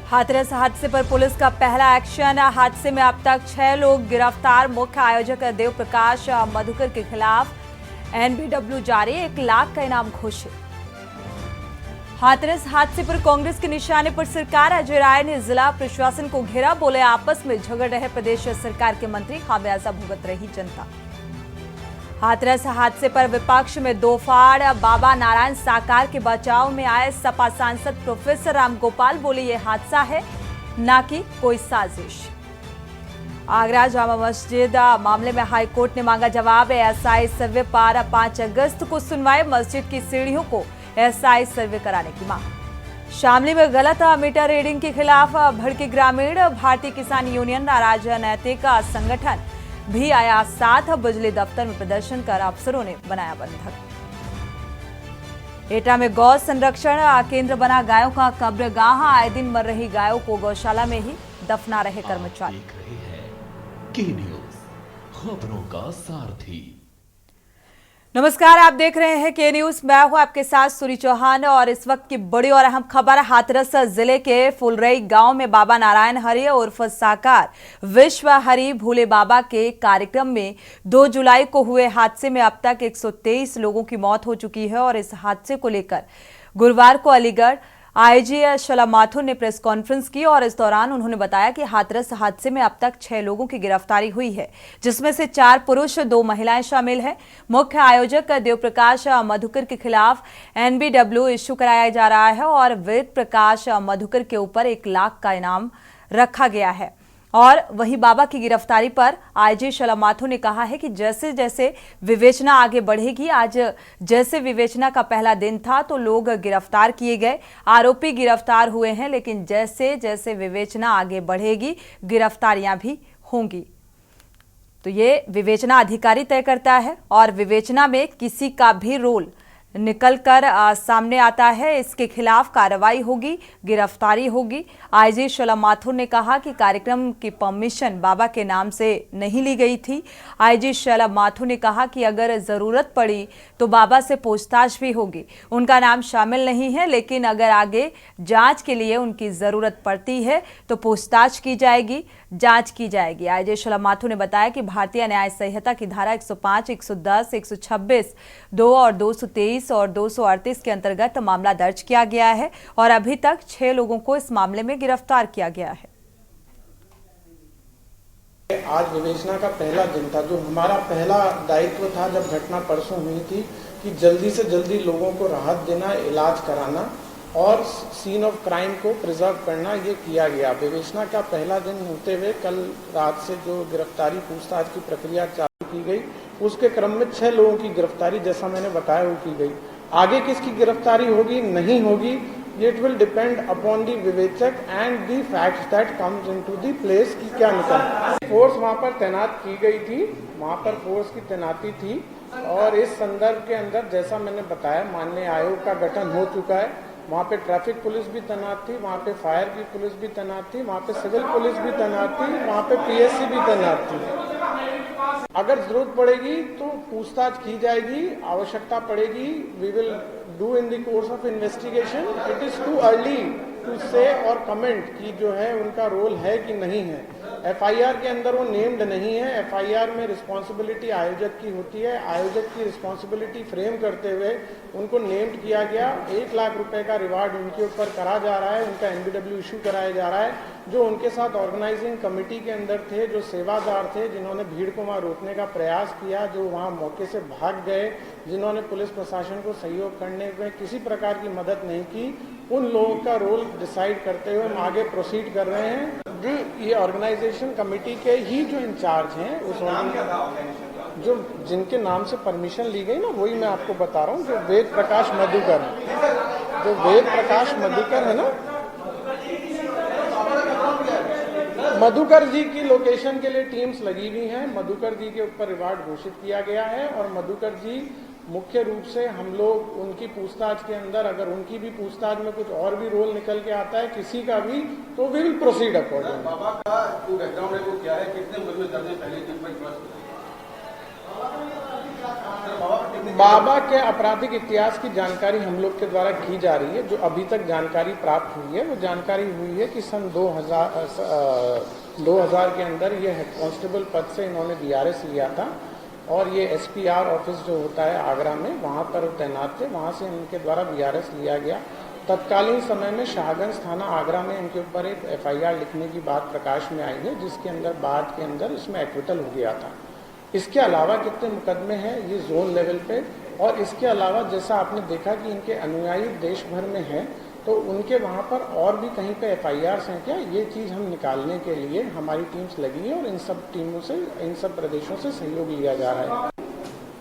हाथरस हादसे पर पुलिस का पहला एक्शन। हादसे में अब तक 6 लोग गिरफ्तार। मुख्य आयोजक देव प्रकाश मधुकर के खिलाफ एनबीडब्ल्यू जारी, 1 लाख का इनाम घोषित। हाथरस हादसे पर कांग्रेस के निशाने पर सरकार। अजय राय ने जिला प्रशासन को घेरा, बोले आपस में झगड़ रहे प्रदेश सरकार के मंत्री, खामियाजा भुगत रही जनता। हाथरस हादसे पर विपक्ष में दो फाड़। बाबा नारायण साकार के बचाव में आए सपा सांसद प्रोफेसर रामगोपाल, बोले ये हादसा है ना कि कोई साजिश। आगरा जामा मस्जिद मामले में हाईकोर्ट ने मांगा जवाब। एसआई सर्वे पर 5 अगस्त को सुनवाई। मस्जिद की सीढ़ियों को एसआई सर्वे कराने की मांग। शामली में गलत मीटर रीडिंग के खिलाफ भड़के ग्रामीण। भारतीय किसान यूनियन राजनैतिक संगठन भी आया साथ। बिजली दफ्तर में प्रदर्शन कर अफसरों ने बनाया बंधक। एटा में गौ संरक्षण केंद्र बना। गायों का कब्रगाह। आए दिन मर रही गायों को गौशाला में ही दफना रहे कर्मचारी। देख रहे हैं के न्यूज़, खबरों का सारथी। नमस्कार, आप देख रहे हैं के न्यूज। मैं हूं आपके साथ सूरी चौहान और इस वक्त की बड़ी और अहम खबर। हाथरस जिले के फुलरई गांव में बाबा नारायण हरि उर्फ साकार विश्व हरि भोले बाबा के कार्यक्रम में 2 जुलाई को हुए हादसे में अब तक 123 लोगों की मौत हो चुकी है। और इस हादसे को लेकर गुरुवार को अलीगढ़ आईजी शला माथुर ने प्रेस कॉन्फ्रेंस की और इस दौरान उन्होंने बताया कि हाथरस हादसे में अब तक 6 लोगों की गिरफ्तारी हुई है, जिसमें से 4 पुरुष 2 महिलाएं शामिल हैं। मुख्य आयोजक देव प्रकाश मधुकर के खिलाफ एनबीडब्ल्यू इश्यू कराया जा रहा है और वेद प्रकाश मधुकर के ऊपर 1 लाख का इनाम रखा गया है। और वहीं बाबा की गिरफ्तारी पर आईजी शला माथुर ने कहा है कि जैसे जैसे विवेचना आगे बढ़ेगी, आज जैसे विवेचना का पहला दिन था तो लोग गिरफ्तार किए गए, आरोपी गिरफ्तार हुए हैं, लेकिन जैसे जैसे विवेचना आगे बढ़ेगी गिरफ्तारियां भी होंगी। तो ये विवेचना अधिकारी तय करता है और विवेचना में किसी का भी रोल निकलकर सामने आता है, इसके खिलाफ कार्रवाई होगी, गिरफ्तारी होगी। आईजी शला माथुर ने कहा कि कार्यक्रम की परमिशन बाबा के नाम से नहीं ली गई थी। आईजी शला माथुर ने कहा कि अगर जरूरत पड़ी तो बाबा से पूछताछ भी होगी। उनका नाम शामिल नहीं है, लेकिन अगर आगे जांच के लिए उनकी जरूरत पड़ती है तो पूछताछ की जाएगी, जांच की जाएगी। आईजी शला माथुर ने बताया कि भारतीय न्याय संहिता की धारा 105, 110, 126, 2 और 223 और 238 के अंतर्गत मामला दर्ज किया गया है और अभी तक 6 लोगों को इस मामले में गिरफ्तार किया गया है। आज विवेचना का पहला दिन था। जो हमारा पहला दायित्व था जब घटना परसों हुई थी कि जल्दी से जल्दी लोगों को राहत देना, इलाज कराना और सीन ऑफ क्राइम को प्रिजर्व करना, ये किया गया। विवेचना का पहला दिन होते हुए कल रात से जो गिरफ्तारी पूछताछ की प्रक्रिया चालू की गई, उसके क्रम में 6 लोगों की गिरफ्तारी, जैसा मैंने बताया, वो की गई। आगे किसकी गिरफ्तारी होगी नहीं होगी, it will depend upon the विवेचक and the facts that comes into the place की क्या निकल। फोर्स वहाँ पर तैनात की गई थी, वहाँ पर फोर्स की तैनाती थी और इस संदर्भ के अंदर जैसा मैंने बताया माननीय आयोग का गठन हो चुका है। वहाँ पे ट्रैफिक पुलिस भी तैनात थी, वहाँ पे फायर की पुलिस भी तैनात थी, वहाँ पे सिविल पुलिस भी तैनात थी, वहाँ पे पीएससी भी तैनात थी। अगर जरूरत पड़ेगी तो पूछताछ की जाएगी, आवश्यकता पड़ेगी, we will do in the course of investigation. It is too early to say और कमेंट कि जो है उनका रोल है कि नहीं है। एफआईआर के अंदर वो नेम्ड नहीं है। एफआईआर में रिस्पॉन्सिबिलिटी आयोजक की होती है। आयोजक की रिस्पॉन्सिबिलिटी फ्रेम करते हुए उनको नेम्ड किया गया। 1 लाख रुपए का रिवार्ड उनके ऊपर करा जा रहा है, उनका एनबीडब्ल्यू इशू कराया जा रहा है। जो उनके साथ ऑर्गेनाइजिंग कमेटी के अंदर थे, जो सेवादार थे, जिन्होंने भीड़ को वहाँ रोकने का प्रयास किया, जो वहाँ मौके से भाग गए, जिन्होंने पुलिस प्रशासन को सहयोग करने में किसी प्रकार की मदद नहीं की, उन लोगों का रोल डिसाइड करते हुए हम आगे प्रोसीड कर रहे हैं। ये ऑर्गेनाइजेशन कमेटी के ही जो इंचार्ज हैं, उस जो जिनके नाम से परमिशन ली गई ना, वही मैं आपको बता रहा हूँ। जो वेद प्रकाश मधुकर, जो वेद प्रकाश मधुकर है ना, मधुकर जी की लोकेशन के लिए टीम्स लगी हुई हैं। मधुकर जी के ऊपर रिवार्ड घोषित किया गया है और मधुकर जी मुख्य रूप से हम लोग उनकी पूछताछ के अंदर, अगर उनकी भी पूछताछ में कुछ और भी रोल निकल के आता है, किसी का भी, तो वी विल प्रोसीड अकॉर्डिंग। बाबा का जो बैकग्राउंड है वो क्या है, कितने मुकदमे दर्ज है पहले दिन पर? बाबा के आपराधिक इतिहास की जानकारी हम लोग के द्वारा की जा रही है। जो अभी तक जानकारी प्राप्त हुई है वो जानकारी हुई है कि सन 2000 के अंदर ये हेड कांस्टेबल पद से इन्होंने बीआरएस लिया था और ये एसपीआर ऑफिस जो होता है आगरा में, वहाँ पर तैनात थे। वहाँ से इनके द्वारा बीआरएस लिया गया। तत्कालीन समय में शाहगंज थाना आगरा में इनके ऊपर एक एफआईआर लिखने की बात प्रकाश में आई है, जिसके अंदर बाद के अंदर इसमें एक्विटल हो गया था। इसके अलावा कितने मुकदमे हैं ये जोन लेवल पे, और इसके अलावा जैसा आपने देखा कि इनके अनुयायी देश भर में हैं, तो उनके वहाँ पर और भी कहीं पे एफआईआर्स हैं क्या, ये चीज़ हम निकालने के लिए हमारी टीम्स लगी है और इन सब टीमों से, इन सब प्रदेशों से सहयोग लिया जा रहा है।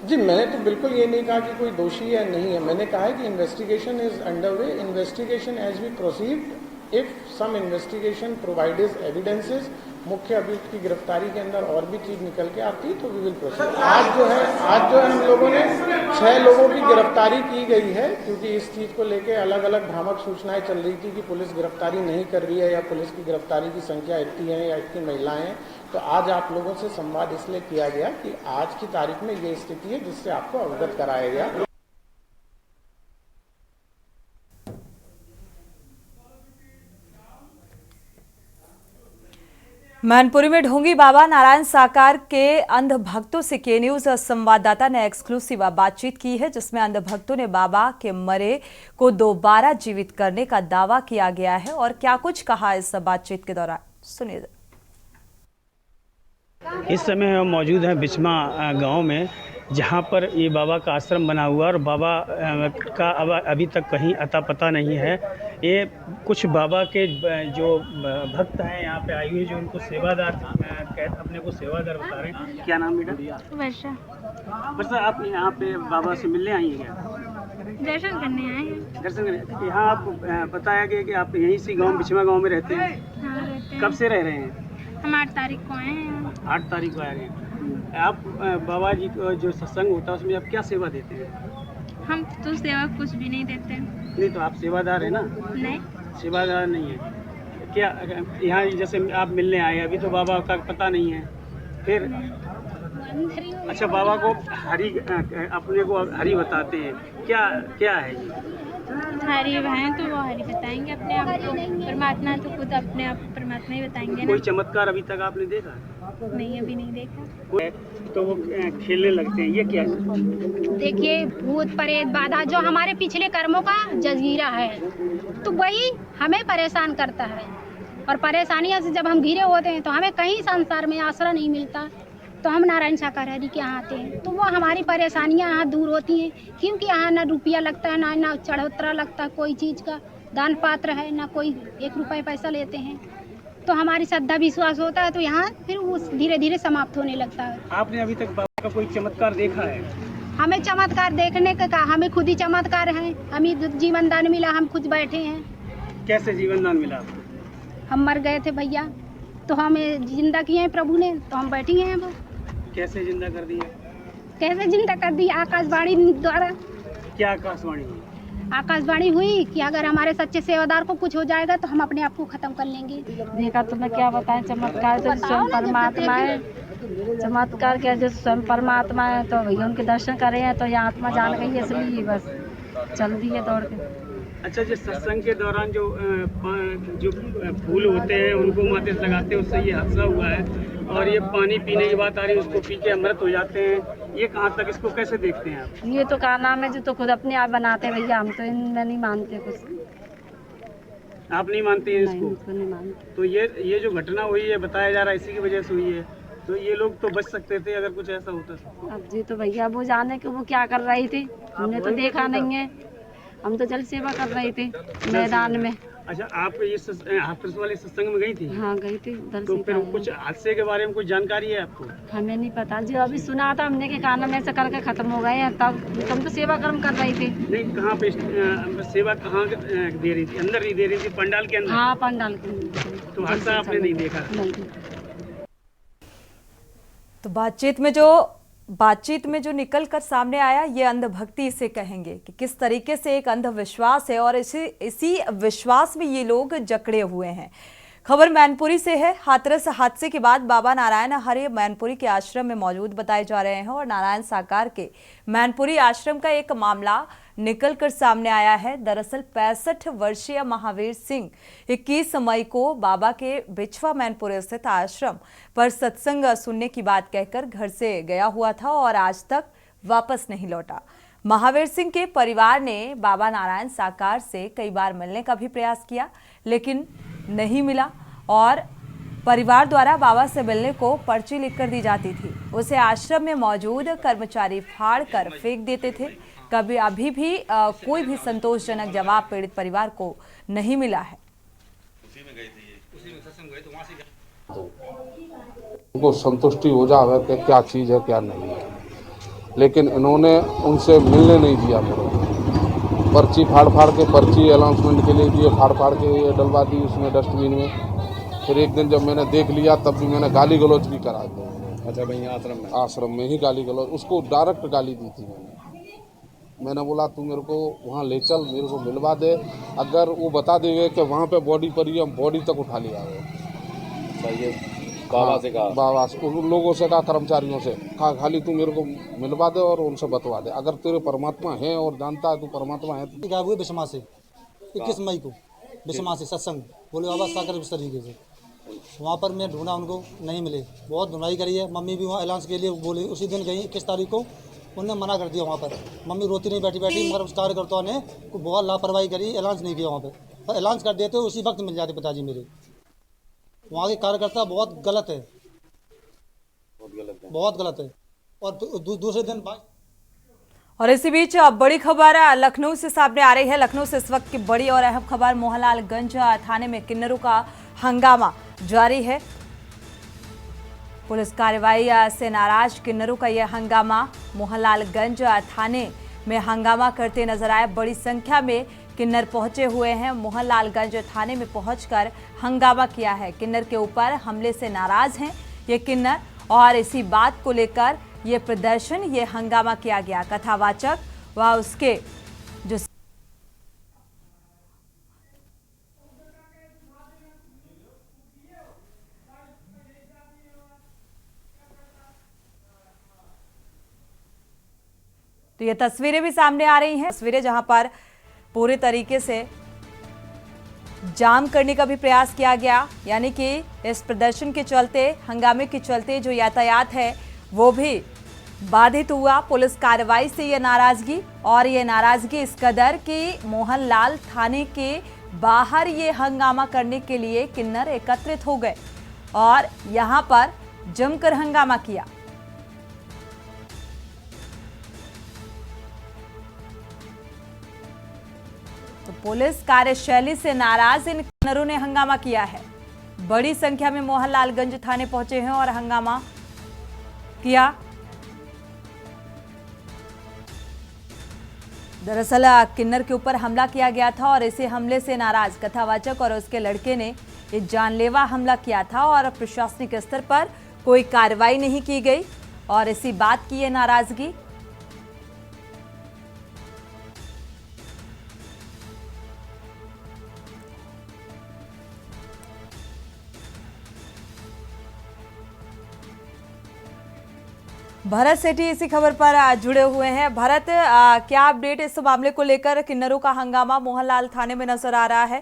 जी, मैंने तो बिल्कुल ये नहीं कहा कि कोई दोषी या नहीं है। मैंने कहा है कि investigation is under way. Investigation as we proceed, if some investigation provides evidences, मुख्य अभियुक्त की गिरफ्तारी के अंदर और भी चीज निकल के आती है तो वी विल प्रोसीड। आज जो है हम लोगों ने 6 लोगों की गिरफ्तारी की गई है, क्योंकि इस चीज को लेके अलग अलग भ्रामक सूचनाएं चल रही थी कि पुलिस गिरफ्तारी नहीं कर रही है या पुलिस की गिरफ्तारी की संख्या इतनी है या इतनी महिलाएं हैं। तो आज आप लोगों से संवाद इसलिए किया गया कि आज की तारीख में ये स्थिति है, जिससे आपको अवगत कराया गया। मैनपुरी में ढोंगी बाबा नारायण साकार के अंध भक्तों से के न्यूज संवाददाता ने एक्सक्लूसिव बातचीत की है, जिसमें अंध भक्तों ने बाबा के मरे को दोबारा जीवित करने का दावा किया गया है और क्या कुछ कहा इस बातचीत के दौरान, सुनिए। इस समय हम मौजूद हैं बिचमा गांव में, जहां पर ये बाबा का आश्रम बना हुआ और बाबा का अब अभी तक कहीं अता पता नहीं है। ये कुछ बाबा के जो भक्त हैं यहाँ पे आए हुए, जो उनको सेवादार अपने को सेवादार बता रहे हैं। क्या नाम बेटा? वर्षा। वर्षा, आप यहाँ पे बाबा से मिलने आई हैं क्या? दर्शन करने आए हैं। दर्शन करने। यहाँ आपको बताया गया कि आप यहीं से गाँव बिचमा गाँव में रहते हैं? हाँ, रहते हैं। कब से रह रहे हैं? हम 8 तारीख को आए हैं। 8 तारीख को आ रहे हैं। आप बाबा जी को जो सत्संग होता है उसमें आप क्या सेवा देते हैं? हम तो सेवा कुछ भी नहीं देते। नहीं तो आप सेवादार है ना? नहीं, सेवादार नहीं है क्या? यहाँ जैसे आप मिलने आए, अभी तो बाबा का पता नहीं है, फिर अच्छा बाबा को हरि, अपने को हरि बताते हैं, क्या क्या है ये? हरि हैं तो वो हरि बताएंगे अपने आप को, परमात्मा तो खुद अपने आप परमात्मा ही बताएंगे ना। कोई चमत्कार अभी तक आपने देखा? नहीं, अभी नहीं देखा। तो वो खेलने लगते हैं, ये क्या है? देखिए, भूत प्रेत बाधा जो हमारे पिछले कर्मों का जजीरा है, तो वही हमें परेशान करता है। और परेशानियों से जब हम घिरे होते हैं तो हमें कहीं संसार में आसरा नहीं मिलता, तो हम नारायण साकार हरि के यहाँ आते हैं, तो वो हमारी परेशानियाँ यहाँ दूर होती हैं। क्योंकि यहाँ ना रुपया लगता है, ना चढ़ोतरा लगता है, कोई चीज़ का दान पात्र है, ना कोई 1 रुपये पैसा लेते हैं। तो हमारी श्रद्धा विश्वास होता है, तो यहाँ फिर वो धीरे धीरे समाप्त होने लगता है। आपने अभी तक बाबा का कोई चमत्कार देखा है? हमें चमत्कार देखने का कहा, हमें खुद ही चमत्कार है। हमें जीवन दान मिला, हम खुद बैठे हैं। कैसे जीवन दान मिला आपको? हम मर गए थे भैया, तो हमें जिंदा किए हैं प्रभु ने, तो हम बैठे हैं। वो कैसे जिंदा कर दिया? कैसे जिंदा कर दी? आकाशवाणी द्वारा। क्या आकाशवाणी? आकाशवाणी हुई कि अगर हमारे सच्चे सेवादार को कुछ हो जाएगा तो हम अपने आप को खत्म कर लेंगे। देखा तो मैं क्या बताएं, चमत्कार तो स्वयं परमात्मा है। चमत्कार क्या, जो स्वयं परमात्मा है, तो भैया उनके दर्शन करे हैं तो ये आत्मा जान गई है, इसलिए बस चल दी है दौड़ के। अच्छा, जो सत्संग के दौरान जो फूल होते हैं उनको माथे से लगाते हैं, उससे ये हादसा हुआ है, और ये पानी पीने की बात आ रही है, उसको पी के अमृत हो जाते हैं, ये कहाँ तक, इसको कैसे देखते हैं आप? ये तो का नाम है जो तो खुद अपने आप बनाते हैं भैया, हम तो इनमें नहीं मानते कुछ। आप नहीं मानते हैं इसको? नहीं, नहीं मानते। तो ये जो घटना हुई है, बताया जा रहा है इसी की वजह से हुई है, तो ये लोग तो बच सकते थे अगर कुछ ऐसा होता तो। अब जी तो भैया वो जाने कि वो क्या कर रही थी, हमने तो देखा नहीं है। हम तो जल सेवा कर रहे थे मैदान में। अच्छा, आप ये हाथरस वाले सत्संग में गई थी? हाँ, गई थी। तो फिर कुछ हादसे के बारे में कुछ जानकारी है आपको? हमें नहीं पता जी, अभी सुना था हमने के कान में से करके खत्म हो गए हैं, तब हम तो सेवा कर्म कर रहे थे। नहीं, कहाँ पे सेवा कहाँ दे रही थी? अंदर ही दे रही थी, पंडाल के अंदर? हाँ, पंडाल के अंदर। तो हादसा आपने नहीं देखा? नहीं। तो बातचीत में जो निकल कर सामने आया, ये अंधभक्ति इसे कहेंगे कि किस तरीके से एक अंधविश्वास है और इसी विश्वास में ये लोग जकड़े हुए हैं। खबर मैनपुरी से है। हाथरस हादसे के बाद बाबा नारायण हरि मैनपुरी के आश्रम में मौजूद बताए जा रहे हैं और नारायण साकार के मैनपुरी आश्रम का एक मामला निकलकर सामने आया है। दरअसल 65 वर्षीय महावीर सिंह 21 मई को बाबा के बिछवा मैनपुरी स्थित आश्रम पर सत्संग सुनने की बात कहकर घर से गया हुआ था और आज तक वापस नहीं लौटा। महावीर सिंह के परिवार ने बाबा नारायण साकार से कई बार मिलने का भी प्रयास किया, लेकिन नहीं मिला और परिवार द्वारा बाबा से मिलने को पर्ची लिखकर दी जाती थी। उसे आश्रम में मौजूद कर्मचारी फाड़ कर फेंक देते थे। अभी भी कोई भी संतोषजनक जवाब पीड़ित परिवार को नहीं मिला है। उनको संतुष्टि हो जाए कि क्या चीज़ है क्या नहीं है, लेकिन इन्होंने उनसे मिलने नहीं दिया। मेरे पर्ची फाड़ के पर्ची अनाउंसमेंट के लिए दिए, फाड़ के ये डलवा दी उसमें डस्टबिन में। फिर एक दिन जब मैंने देख लिया तब भी मैंने गाली गलौज भी करा दी। अच्छा भैया आश्रम में ही गाली गलौज, उसको डायरेक्ट गाली दी थी मैंने बोला तू मेरे को वहाँ ले चल, मेरे को मिलवा दे। अगर वो बता देंगे कि वहाँ पे बॉडी पड़ी है, हम बॉडी तक उठा लिया है। बाबा से कहा, बाबा उन लोगों से कहा, कर्मचारियों से कहा, खाली तू मेरे को मिलवा दे और उनसे बतवा दे। अगर तेरे परमात्मा है और जानता है तू परमात्मा है तो। गए हुए बिस्मा से 21 मई को बिस्मा से सत्संग बोले बाबा साकर इस तरीके से। वहाँ पर मैं ढूंढा, उनको नहीं मिले। बहुत ढूंढाई करी है। मम्मी भी वहाँ ऐलान के लिए बोली, उसी दिन गई 21 तारीख को। उन्होंने मना कर दिया वहाँ पर। मम्मी रोती नहीं बैठी मगर उस कार्यकर्ताओं ने बहुत लापरवाही करी, ऐलान नहीं किया वहाँ पर। ऐलान कर देते उसी वक्त मिल जाते पिताजी मेरे। वहाँ के कार्यकर्ता बहुत गलत है। और दूसरे दिन और इसी बीच बड़ी खबर लखनऊ से सामने आ रही है। लखनऊ से इस वक्त की बड़ी और अहम खबर, मोहनलालगंज थाने में किन्नरों का हंगामा जारी है। पुलिस कार्रवाई से नाराज किन्नरों का यह हंगामा मोहनलालगंज थाने में हंगामा करते नजर आए। बड़ी संख्या में किन्नर पहुंचे हुए हैं। मोहनलालगंज थाने में पहुंचकर हंगामा किया है। किन्नर के ऊपर हमले से नाराज हैं ये किन्नर और इसी बात को लेकर ये प्रदर्शन, ये हंगामा किया गया। कथावाचक व उसके जो तो ये तस्वीरें भी सामने आ रही हैं। तस्वीरें जहां पर पूरे तरीके से जाम करने का भी प्रयास किया गया, यानी कि इस प्रदर्शन के चलते, हंगामे के चलते जो यातायात है वो भी बाधित हुआ। पुलिस कार्रवाई से ये नाराजगी, और ये नाराजगी इस कदर कि मोहनलाल थाने के बाहर ये हंगामा करने के लिए किन्नर एकत्रित हो गए और यहां पर जमकर हंगामा किया। तो पुलिस कार्यशैली से नाराज इन किन्नरों ने हंगामा किया है। बड़ी संख्या में मोहनलालगंज थाने पहुंचे हैं और हंगामा किया। दरअसल किन्नर के ऊपर हमला किया गया था और इसी हमले से नाराज कथावाचक और उसके लड़के ने ये जानलेवा हमला किया था और प्रशासनिक स्तर पर कोई कार्रवाई नहीं की गई और इसी बात की ये नाराजगी। भरत सेठी इसी खबर पर जुड़े हुए हैं। भरत, क्या अपडेट इस मामले को लेकर? किन्नरों का हंगामा मोहनलाल थाने में नजर आ रहा है।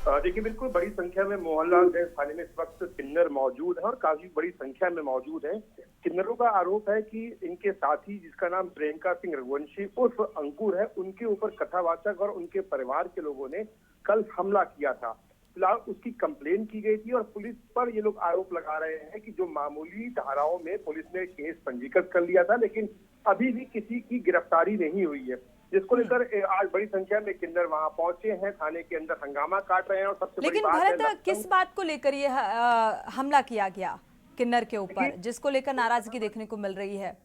देखिए, बिल्कुल बड़ी संख्या में मोहनलालगंज थाने में इस वक्त किन्नर मौजूद है और काफी बड़ी संख्या में मौजूद है। किन्नरों का आरोप है कि इनके साथी, जिसका नाम प्रियंका सिंह रघुवंशी उर्फ अंकुर है, उनके ऊपर कथावाचक और उनके परिवार के लोगों ने कल हमला किया था। फिलहाल उसकी कंप्लेन की गई थी और पुलिस पर ये लोग आरोप लगा रहे हैं कि जो मामूली धाराओं में पुलिस ने केस पंजीकृत कर लिया था, लेकिन अभी भी किसी की गिरफ्तारी नहीं हुई है, जिसको लेकर आज बड़ी संख्या में किन्नर वहां पहुंचे हैं, थाने के अंदर हंगामा काट रहे हैं। और सबसे लेकिन भरत, किस बात को लेकर ये हमला किया गया किन्नर के ऊपर, जिसको लेकर नाराजगी देखने को मिल रही है?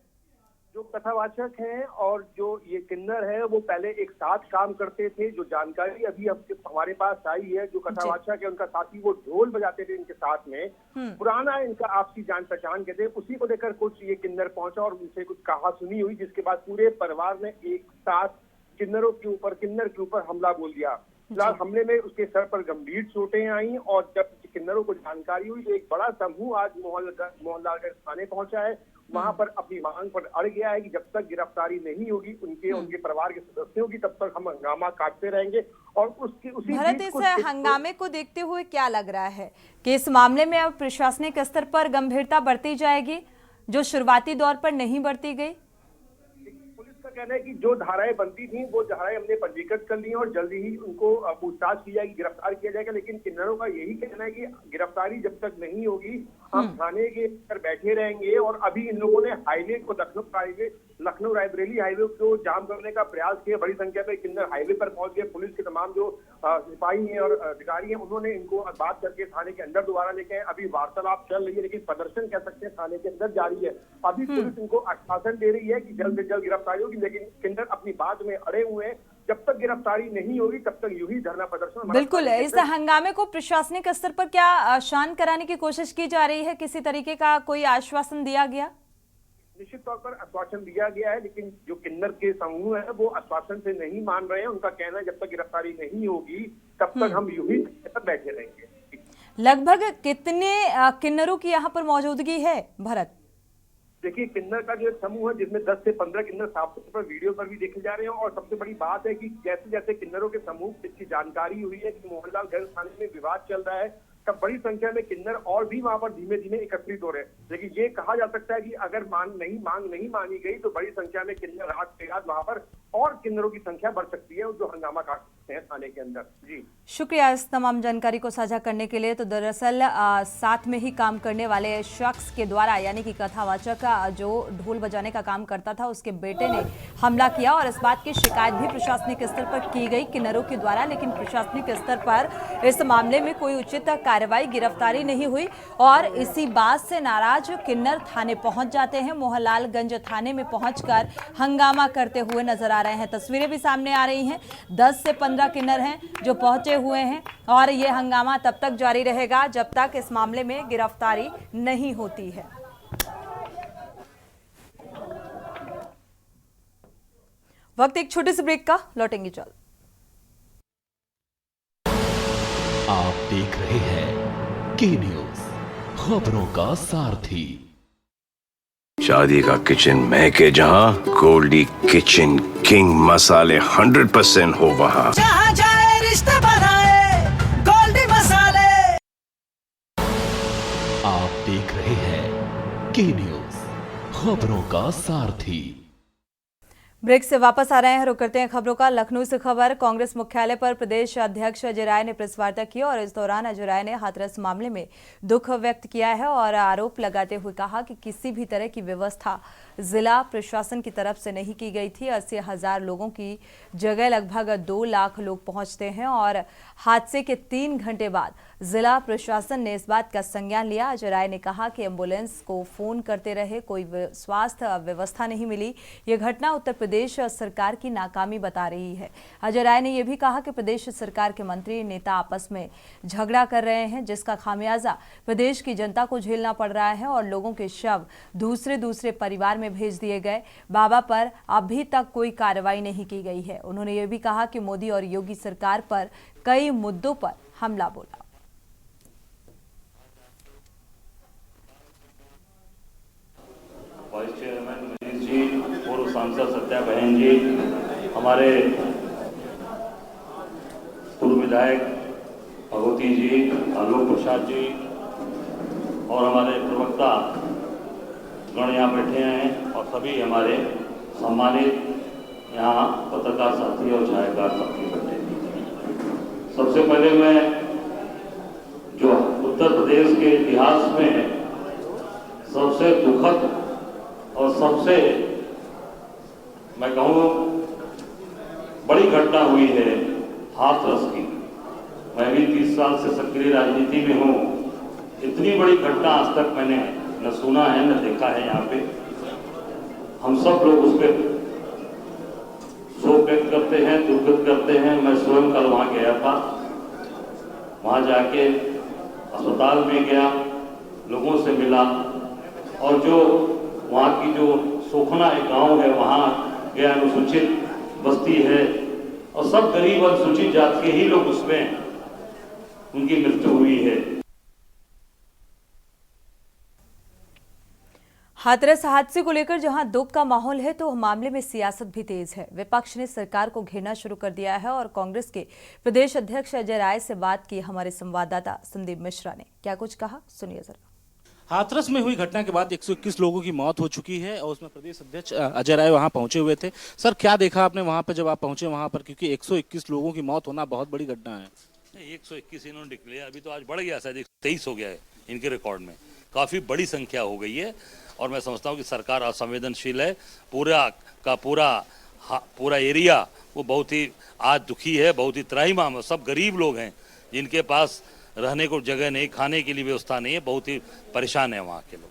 जो कथावाचक हैं और जो ये किन्नर है वो पहले एक साथ काम करते थे। जो जानकारी अभी हमारे पास आई है, जो कथावाचक है उनका साथी वो ढोल बजाते थे इनके साथ में, पुराना इनका आपसी जान पहचान के थे। उसी को लेकर कुछ ये किन्नर पहुंचा और उनसे कुछ कहा सुनी हुई, जिसके बाद पूरे परिवार ने एक साथ किन्नर के ऊपर हमला बोल दिया। फिलहाल हमले में उसके सर पर गंभीर चोटें आई और जब किन्नरों को जानकारी हुई तो एक बड़ा समूह आज मोहनलालगंज थाने पहुंचा है। वहां पर अपनी मांग पर अड़ गया है कि जब तक गिरफ्तारी नहीं होगी उनके परिवार के सदस्यों की, तब तक हम हंगामा काटते रहेंगे। और उसी भरत, इस हंगामे को देखते हुए क्या लग रहा है कि इस मामले में अब प्रशासनिक स्तर पर गंभीरता बरती जाएगी जो शुरुआती दौर पर नहीं बरती गई? पुलिस का कहना है कि जो धाराएं बनती थी वो धाराएं हमने पंजीकृत कर ली हैं और जल्दी ही उनको पूछताछ की जाएगी, गिरफ्तार किया जाएगा। लेकिन किन्नरों का यही कहना है कि गिरफ्तारी जब तक नहीं होगी हम थाने के अंदर बैठे रहेंगे। और अभी इन लोगों ने हाईवे को लखनऊ रायबरेली हाईवे को जाम करने का प्रयास किया। बड़ी संख्या में किन्नर हाईवे पर पहुंच गए। पुलिस के तमाम जो सिपाही हैं और अधिकारी हैं उन्होंने इनको बात करके थाने के अंदर दोबारा लेके आए। अभी वार्तालाप चल रही है, लेकिन प्रदर्शन कह सकते हैं थाने के अंदर जारी है। अभी पुलिस इनको आश्वासन दे रही है कि जल्द से जल्द गिरफ्तारी होगी, लेकिन किन्नर अपनी बात में अड़े हुए हैं। जब तक गिरफ्तारी नहीं होगी तब तक यूं ही धरना प्रदर्शन। बिल्कुल, इस हंगामे को प्रशासनिक स्तर पर क्या शांत कराने की कोशिश की जा रही है? किसी तरीके का कोई आश्वासन दिया गया? निश्चित तौर पर आश्वासन दिया गया है, लेकिन जो किन्नर के समूह है वो आश्वासन से नहीं मान रहे हैं। उनका कहना है जब तक गिरफ्तारी नहीं होगी तब तक हम यूं ही बैठे रहेंगे। लगभग कितने किन्नरों की यहाँ पर मौजूदगी है भरत? देखिए, किन्नर का जो समूह है जिसमें 10 से 15 किन्नर साफ तौर पर वीडियो पर भी देखे जा रहे हैं। और सबसे बड़ी बात है कि जैसे जैसे किन्नरों के समूह की जानकारी हुई है कि मोहनलालगंज थाने में विवाद चल रहा है, तब बड़ी संख्या में किन्नर और भी वहां पर धीमे धीमे एकत्रित हो रहे हैं। लेकिन ये कहा जा सकता है कि अगर मांग नहीं मानी गई तो बड़ी संख्या में किन्नर रात के रात वहां पर और किन्नरों की संख्या बढ़ सकती है जो हंगामा काट सकते हैं थाने के अंदर। जी शुक्रिया इस तमाम जानकारी को साझा करने के लिए। तो दरअसल साथ में ही काम करने वाले शख्स के द्वारा, यानी कि कथावाचक जो ढोल बजाने का काम करता था, उसके बेटे ने हमला किया और इस बात की शिकायत भी प्रशासनिक स्तर पर की गई किन्नरों के द्वारा। लेकिन प्रशासनिक स्तर पर इस मामले में कोई उचित कार्रवाई, गिरफ्तारी नहीं हुई और इसी बात से नाराज किन्नर थाने पहुंच जाते हैं। मोहनलालगंज थाने में पहुंचकर हंगामा करते हुए नजर आ रहे हैं। तस्वीरें भी सामने आ रही हैं। 10 से 15 किन्नर हैं जो पहुंचे हुए हैं और ये हंगामा तब तक जारी रहेगा जब तक इस मामले में गिरफ्तारी नहीं होती है। वक्त एक छोटे से ब्रेक का, लौटेंगे जल्द। आप देख रहे हैं के न्यूज, खबरों का सारथी। शादी का किचन महके जहां, गोल्डी किचन किंग मसाले 100% हो वहां। जहां जाए रिश्ते बनाए गोल्डी मसाले। आप देख रहे हैं के न्यूज, खबरों का सारथी। ब्रेक से वापस आ रहे हैं, रुक करते हैं खबरों का। लखनऊ से खबर। कांग्रेस मुख्यालय पर प्रदेश अध्यक्ष अजय राय ने प्रेस वार्ता की और इस दौरान अजय राय ने हाथरस मामले में दुख व्यक्त किया है और आरोप लगाते हुए कहा कि किसी भी तरह की व्यवस्था जिला प्रशासन की तरफ से नहीं की गई थी। 80,000 लोगों की जगह लगभग 2 लाख लोग पहुंचते हैं और हादसे के 3 घंटे बाद जिला प्रशासन ने इस बात का संज्ञान लिया। अजय राय ने कहा कि एम्बुलेंस को फोन करते रहे, कोई स्वास्थ्य व्यवस्था नहीं मिली। ये घटना उत्तर प्रदेश सरकार की नाकामी बता रही है। अजय राय ने यह भी कहा कि प्रदेश सरकार के मंत्री नेता आपस में झगड़ा कर रहे हैं, जिसका खामियाजा प्रदेश की जनता को झेलना पड़ रहा है और लोगों के शव दूसरे परिवार में भेज दिए गए। बाबा पर अभी तक कोई कार्रवाई नहीं की गई है। उन्होंने ये भी कहा कि मोदी और योगी सरकार पर कई मुद्दों पर हमला बोला। वाइस चेयरमैन मनीष जी, पूर्व सांसद सत्या बहन जी, हमारे पूर्व विधायक भगवती जी, आलोक प्रसाद जी और हमारे प्रवक्ता गण यहाँ बैठे हैं और सभी हमारे सम्मानित यहाँ पत्रकार साथी और छायाकार साथी बैठे हैं। सबसे पहले मैं जो उत्तर प्रदेश के इतिहास में सबसे दुखद और सबसे मैं कहूँ बड़ी घटना हुई है हाथरस की। मैं भी 30 साल से सक्रिय राजनीति में हूँ। इतनी बड़ी घटना आज तक मैंने न सुना है न देखा है। यहाँ पे हम सब लोग उस पर शोक व्यक्त करते हैं, दुख व्यक्त करते हैं। मैं स्वयं कल वहाँ गया था। वहाँ जाके अस्पताल में गया, लोगों से मिला और जो वहाँ की जो सोखना एक गांव है वहाँ गया, अनुसूचित बस्ती है और सब गरीब अनुसूचित जात के ही लोग उसमें उनकी मृत्यु हुई है। हाथरस हादसे को लेकर जहां दुख का माहौल है तो मामले में सियासत भी तेज है। विपक्ष ने सरकार को घेरना शुरू कर दिया है और कांग्रेस के प्रदेश अध्यक्ष अजय राय से बात की हमारे संवाददाता संदीप मिश्रा ने। क्या कुछ कहा, सुनिए जरा। हाथरस में हुई घटना के बाद 121 लोगों की मौत हो चुकी है और उसमें प्रदेश अध्यक्ष अजय राय वहां पहुंचे हुए थे। सर, क्या देखा आपने वहां पर जब आप पहुंचे वहां पर, क्योंकि 121 लोगों की मौत होना बहुत बड़ी घटना है। 121 इन्होंने डिक्लेयर, अभी तो आज बढ़ गया, शायद 123 हो गया है इनके रिकॉर्ड में। काफी बड़ी संख्या हो गई है और मैं समझता हूँ कि सरकार असंवेदनशील है। पूरा एरिया वो बहुत ही आज दुखी है, बहुत ही त्राहिमाम है। सब गरीब लोग हैं जिनके पास रहने को जगह नहीं, खाने के लिए व्यवस्था नहीं है, बहुत ही परेशान है वहाँ के लोग।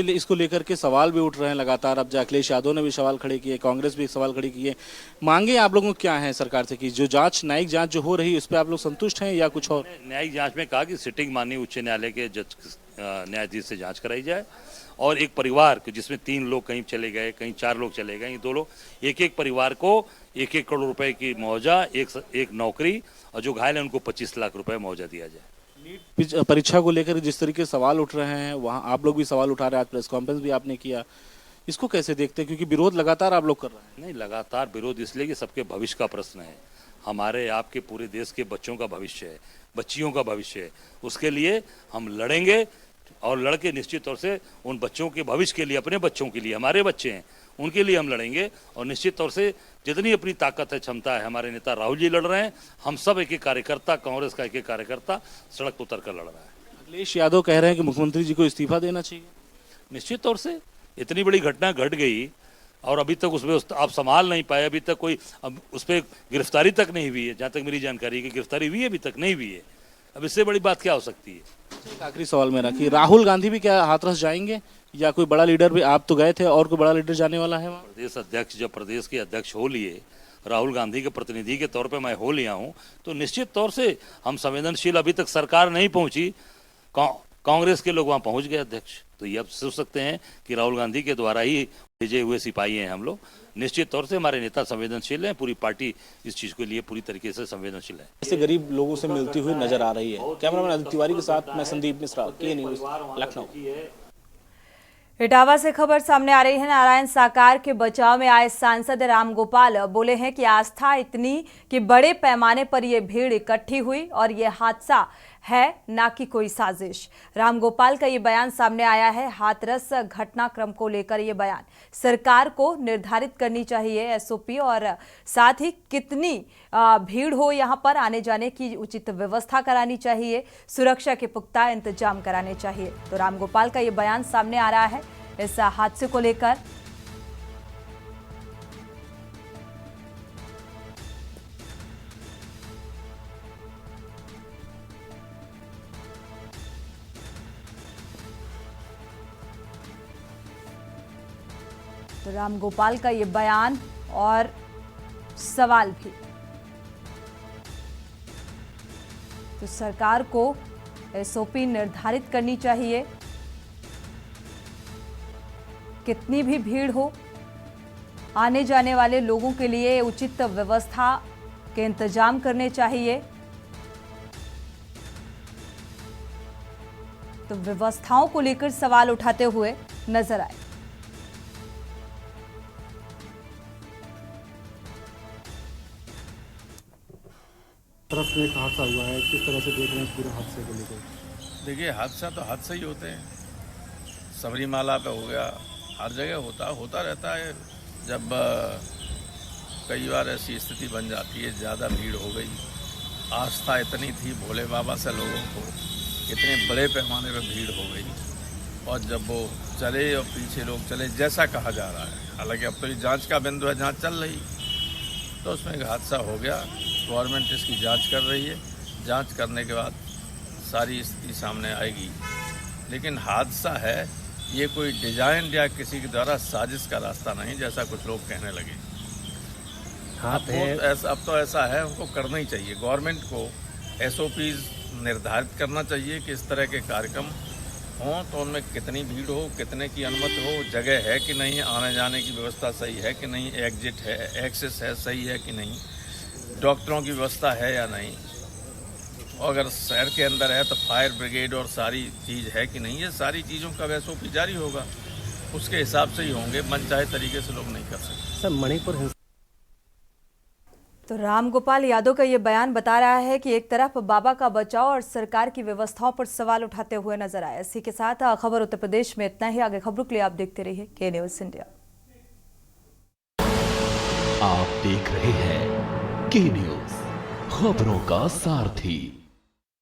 इसको लेकर के सवाल भी उठ रहे हैं लगातार। अब अखिलेश यादव ने भी सवाल खड़े किए, कांग्रेस भी सवाल खड़े किए। मांगे आप लोगों को क्या है सरकार से कि जो जांच, न्यायिक जांच जो हो रही है उस पर आप लोग संतुष्ट हैं या कुछ और? न्यायिक जांच में कहा कि सिटिंग माननीय उच्च न्यायालय के न्यायाधीश से जांच कराई जाए और एक परिवार जिसमें 3 लोग कहीं चले गए, कहीं 4 लोग चले गए, 2 लोग, एक परिवार को 1-1 करोड़ रुपए की मुआवजा, एक नौकरी, और जो घायल है उनको 25 लाख रुपए मुआवजा दिया जाए। नीट परीक्षा को लेकर जिस तरीके से सवाल उठ रहे हैं, वहाँ आप लोग भी सवाल उठा रहे हैं, आज प्रेस कॉन्फ्रेंस भी आपने किया, इसको कैसे देखते हैं? क्योंकि विरोध लगातार आप लोग कर रहे हैं। नहीं, लगातार विरोध इसलिए कि सबके भविष्य का प्रश्न है, हमारे आपके पूरे देश के बच्चों का भविष्य है, बच्चियों का भविष्य है। उसके लिए हम लड़ेंगे और लड़के निश्चित तौर से उन बच्चों के भविष्य के लिए, अपने बच्चों के लिए, हमारे बच्चे हैं उनके लिए हम लड़ेंगे। और निश्चित तौर से जितनी अपनी ताकत है, क्षमता है, हमारे नेता राहुल जी लड़ रहे हैं, हम सब एक कार्यकर्ता, कांग्रेस का एक कार्यकर्ता सड़क पर उतर कर लड़ रहा है। अखिलेश यादव कह रहे हैं कि मुख्यमंत्री जी को इस्तीफा देना चाहिए। निश्चित तौर से इतनी बड़ी घटना घट गई और अभी तक उसमें आप संभाल नहीं पाए, अभी तक कोई उस पर गिरफ्तारी तक नहीं हुई है। जहाँ तक मेरी जानकारी की गिरफ्तारी हुई है, अभी तक नहीं हुई है। अब इससे बड़ी बात क्या हो सकती है? एक आखिरी सवाल मेरा कि राहुल गांधी भी क्या हाथरस जाएंगे या कोई बड़ा लीडर भी? आप तो गए थे, और कोई बड़ा लीडर जाने वाला है वहाँ? प्रदेश अध्यक्ष जब प्रदेश के अध्यक्ष हो लिए, राहुल गांधी के प्रतिनिधि के तौर पे मैं हो लिया हूँ, तो निश्चित तौर से हम संवेदनशील। अभी तक सरकार नहीं पहुंची, कांग्रेस के लोग वहाँ पहुंच गए अध्यक्ष, तो ये आप सोच सकते हैं कि राहुल गांधी के द्वारा ही भेजे हुए सिपाही हैं हम लोग। निश्चित तौर से हमारे नेता संवेदनशील हैं, पूरी पार्टी इस चीज के लिए पूरी तरीके से संवेदनशील है। ऐसे गरीब लोगों से मिलती हुई नजर आ रही है। कैमरामैन आदित्य तिवारी के साथ मैं संदीप मिश्रा, के न्यूज़, लखनऊ। इटावा से खबर सामने आ रही है। नारायण साकार के बचाव में आए सांसद रामगोपाल बोले हैं कि आस्था इतनी कि बड़े पैमाने पर यह भीड़ इकट्ठी हुई और यह हादसा है, ना कि कोई साजिश। रामगोपाल का ये बयान सामने आया है। हाथरस घटनाक्रम को लेकर यह बयान सरकार को निर्धारित करनी चाहिए एसओपी, और साथ ही कितनी भीड़ हो यहां पर आने जाने की उचित व्यवस्था करानी चाहिए, सुरक्षा के पुख्ता इंतजाम कराने चाहिए। तो रामगोपाल का ये बयान सामने आ रहा है इस हादसे को लेकर। तो रामगोपाल का ये बयान और सवाल भी, तो सरकार को एसओपी निर्धारित करनी चाहिए, कितनी भी भीड़ हो, आने जाने वाले लोगों के लिए उचित व्यवस्था के इंतजाम करने चाहिए। तो व्यवस्थाओं को लेकर सवाल उठाते हुए नजर आए। तरफ में एक हादसा हुआ है, किस तरह से देख रहे हैं पूरे हादसे को लेकर? देखिए, हादसा तो हादसा ही होते हैं। सबरीमाला पे हो गया, हर जगह होता रहता है। जब कई बार ऐसी स्थिति बन जाती है, ज़्यादा भीड़ हो गई, आस्था इतनी थी भोले बाबा से लोगों को, इतने बड़े पैमाने पर भीड़ हो गई, और जब वो चले और पीछे लोग चले जैसा कहा जा रहा है, हालांकि अब तो ये जांच का बिंदु है, जांच चल रही, तो उसमें एक हादसा हो गया। गवर्नमेंट इसकी जांच कर रही है, जांच करने के बाद सारी स्थिति सामने आएगी। लेकिन हादसा है, ये कोई डिजाइन या किसी के द्वारा साजिश का रास्ता नहीं, जैसा कुछ लोग कहने लगे। अब तो ऐसा है, उनको करना ही चाहिए। गवर्नमेंट को एसओपीज निर्धारित करना चाहिए कि इस तरह के कार्यक्रम हों तो उनमें कितनी भीड़ हो, कितने की अनुमति हो, जगह है कि नहीं, आने जाने की व्यवस्था सही है कि नहीं, एग्जिट है, एक्सेस है, सही है कि नहीं। डॉक्टरों की व्यवस्था है या नहीं, और अगर शहर के अंदर है तो फायर ब्रिगेड और सारी चीज़ है कि नहीं, ये सारी चीज़ों का SOP जारी होगा, उसके हिसाब से ही होंगे। मनचाहे तरीके से लोग नहीं कर सकते। सर मणिपुर तो रामगोपाल यादव का ये बयान बता रहा है कि एक तरफ बाबा का बचाव और सरकार की व्यवस्थाओं पर सवाल उठाते हुए नजर आए। इसी के साथ खबर उत्तर प्रदेश में इतना ही। आगे खबरों के लिए आप देखते रहिए के न्यूज़ इंडिया। आप देख रहे हैं के न्यूज़, खबरों का सारथी।